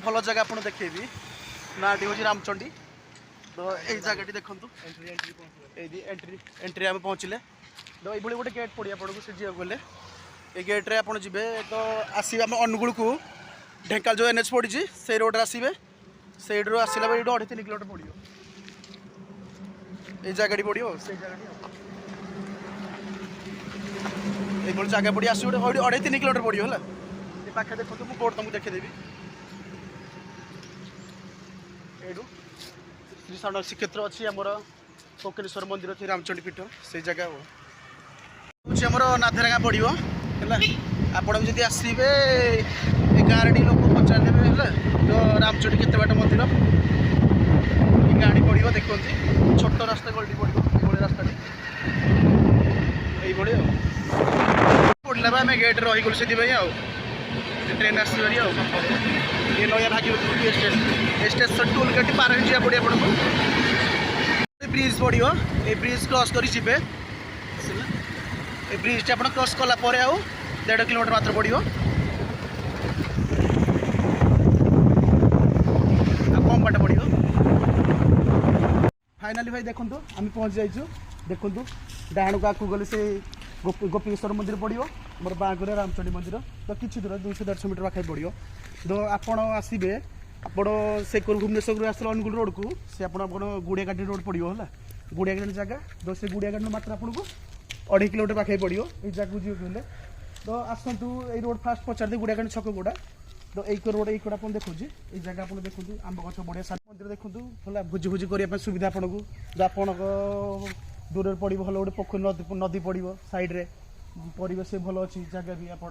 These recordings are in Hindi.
भल जगह आपको देखेबी नाटी हूँ रामचंडी। तो यही जगह देखूँ एंट्री एंट्री आम पहुँचले तो ये गोटे गेट पड़ी आपको से जी गले ये गेट्रे आप जी तो आसवे आम अनुगुल को ढेंकाल जो एनएच पड़ी से रोड आसवे से आसला ये 2.5-3 किलोमीटर पड़ो ये जगह पड़ो से जगह ये जगह पड़ी आस 2.5-3 किलोमीटर पड़ो है ये पाखे देखो मुझे बोर्ड तुमको देखेदेवी यू श्री साण श्रीक्षेत्र अच्छी आमर कोकेश्वर मंदिर अच्छी रामचंडी पीठ से जगह हूँ आमर नाधेरा गाँ पड़ो है आपड़ भी जब आसवे गाँव लोक पचारदेवे है तो रामचंडी के बाट मंदिर ये गाड़ी पड़ो देखते छोट रास्ता गलती पड़ो ये रास्ता ये पड़ा आम गेट रहीगलु से ट्रेन आसबारी ये नया भाग्यवती स्टेशन टोल गेट पार हो जा पड़े आपको ब्रिज पड़ो ये ब्रिज क्रॉस कर ब्रिज आप क्रॉस कलापर आउ 1.5 किलोमीटर मात्र पड़ो कम बाट पड़ो फाइनाली भाई देखो आम पहुँच जाइए देखो डाण को आगे गले से गोपीश्वर मंदिर पड़ो मोर बागरे रामचंडी मंदिर तो किसी दूर 200-150 मीटर पाखे पड़ो तो आपड़ आसवे आपण से भुवनेश्वर आस अनुगुल रोड को से गुड़िया गार्डन रोड पड़ो है गुड़िया गार्डन जगह तो से गुड़िया गार्डन मात्र आपको 2.5 किलोमीटर पाखे पड़ो ये जगह जी कहले तो आसतु ये रोड फास्ट पचार गुड़िया गार्डन छक गुड़ा तो यही रोड यही आप देखो ये जगह आप देखो आंब गछ बढ़िया सारा मंदिर देखो भला भोजी भोजी करने सुविधा आपको जो आपण दूर पड़ो भल गोटे पोखरी नदी पड़ो साइड्रे परिवेश भल अच्छी जगह भी आप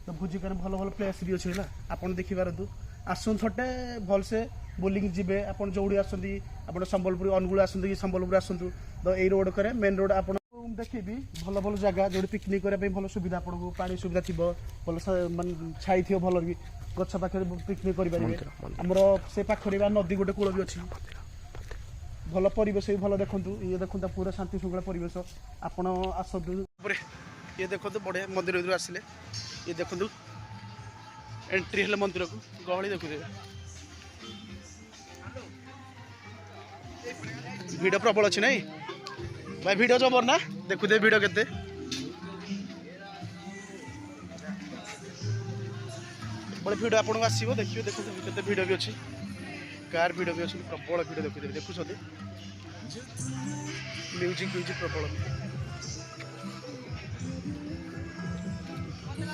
तो भोजी कर भल भल प्लेस भी अच्छे है आप देखिपारतु आसन थटे भलसे बोलिंग जीवे आप जो आसती आप संबलपुर अनुगुल आसतु कि संबलपुर आसतु तो यही रोड करे मेन रोड आप देखी भल भल जगह जो पिकनिक करने भल सुविधा आपको पानी सुविधा थी भल मानने छाई थी भल भी गछ पाखे पिकनिक करेंगे आमर से पाखे नदी गोटे कूल भी अच्छी भल परिवेश भी भल देखु ये देखो पूरा शांति श्रृंखला परिवेश आपण आसतु ये देखो बढ़िया मंदिर भर आसिले ये देखो एंट्री है मंदिर को गहली देखुदे भिड़ प्रबल अच्छी नाई भाई भिड़ जबर ना देखुदे भिड़ केते बड़े भिड़ आपको आसो देखिए देखो केते भिड़ भी अच्छी कार भिड़ भी अच्छी प्रबल भिड़ देखुदे देखुं म्यूजिक म्यूजिक प्रबल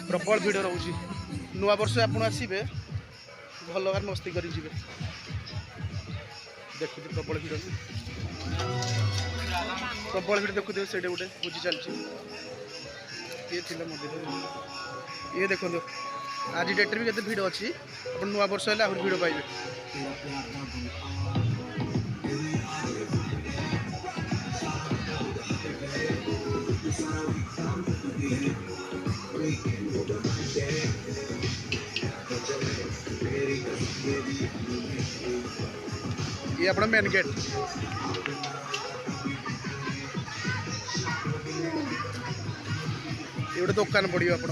प्रबल भिड़ रोचे नुआ वर्ष आपड़ आसवे भल भाव मस्ती कर देखु प्रबल भिड़ प्रबल भिड़ देखु से गोटे भोजी चलती ये थी मंदिर ये देखो आज डेट्रे भी केते भिड़ अच्छी आप नुआ वर्ष है आहरी भिड़ पाइबे ये अपना मेन गेट ये गोटे दुकान पड़ो आप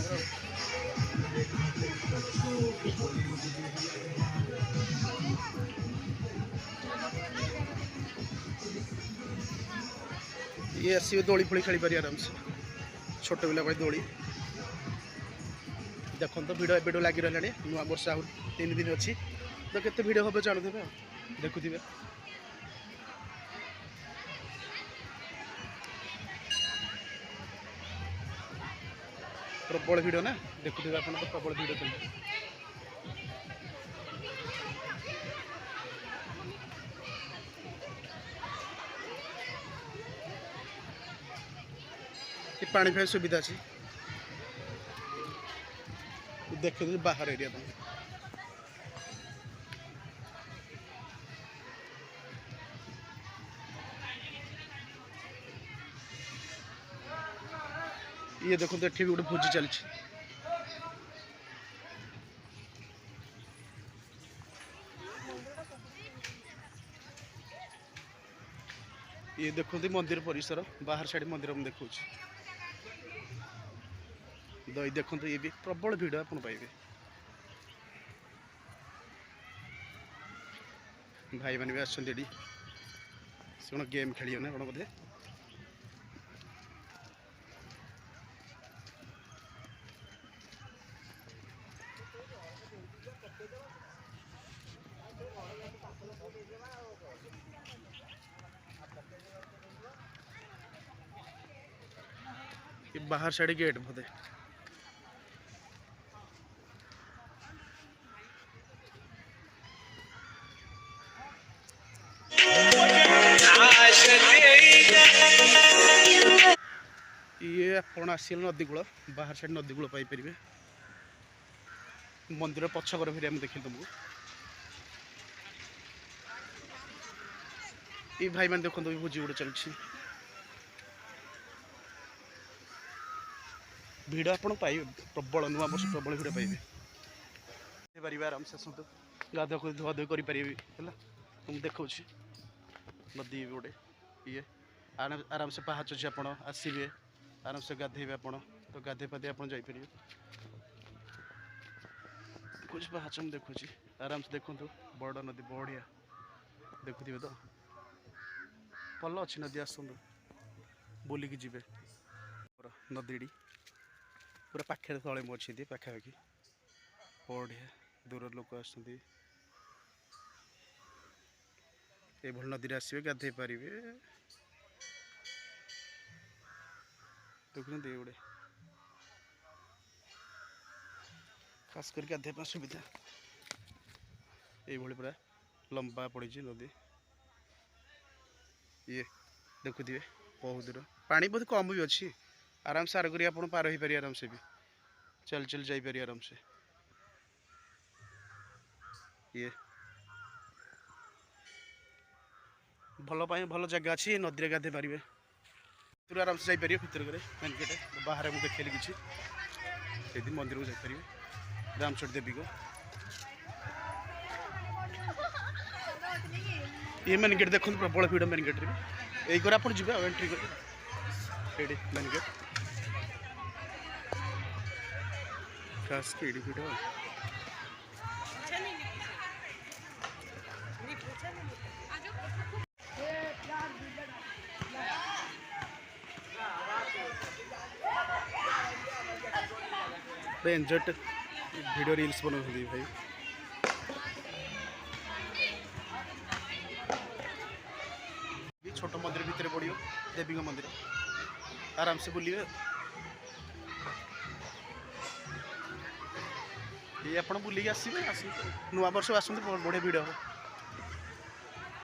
ये आसवे दोली फोली खेली पारि आराम से छोट पिला दोली देखो तो भिड़ एबेठू लगी रहा नुआ वर्ष आहुर 3 दिन अच्छी तो केते भिड़ हम जानूे देखुवे प्रबल भिड़ ना देखुवे आप तो प्रबल भिड़ पानी फानी सुविधा अच्छी देख बाहर एरिया तुम ये देखो तो ये भी गोटे भोजी चलती ये देखो मंदिर परिसर बाहर साइड मंदिर में देखो दही देखो ये भी प्रबल भिड़ आप पाइबे भाई मैंने भी आसछन्ति एडी से गेम खेलियो ना कौन बोधे बाहर साइड गेट बोधे ये आपण आसिल नदी कूल बाहर साइड नदी कूल पाइपर मंदिर पछकर फिर आम देखिए तुमको ये भाई मैंने देखो भोजी गोटे चलती भिड़ आप प्रबल नुआ वर्ष प्रबल भिड़ पाइबे आराम से आसतु गाधा धुआधुई करें तुम देखा नदी गोटे ये आराम से पाहाच अच्छे आप आसवे आराम से गाधेबे आप तो गाधे पाधे आप जापर कुछ पाहाच मुझे देखुची आराम से देखु बड़ नदी बढ़िया देखुवे तो भल अच्छी नदी आसतु बुलिकी जी नदी पूरा पाखे तले मु अच्छी पाखापाखि बढ़िया दूर लोक आसती नदी आसवे गाधे पारे देखुन गोटे खास कर गाधे सुविधा ये पूरा लंबा पड़ी नदी ये देखुए बहुत दूर पानी बहुत कम भी अच्छी आराम से आर कर पार हो पारे आराम से भी चल चल जापर आराम से ये भल जगह अच्छी नदी गाधे पारे भर आराम से जापर भर मेन गेट बाहर मुझे देखिए किसी मंदिर को जापर रामचंडी देवी को ये मेन गेट देखो प्रबल भिड़ मेन गेट यही आप जी एंट्री कर मेन गेट खास भिड़ एंजॉय वीडियो रील्स बनाऊँ भाई छोट मंदिर भितर पड़ो देवी मंदिर आराम से बुलिए ये आप बुलिक आसवे नुआ वर्ष आसते बढ़िया भिड़ हम।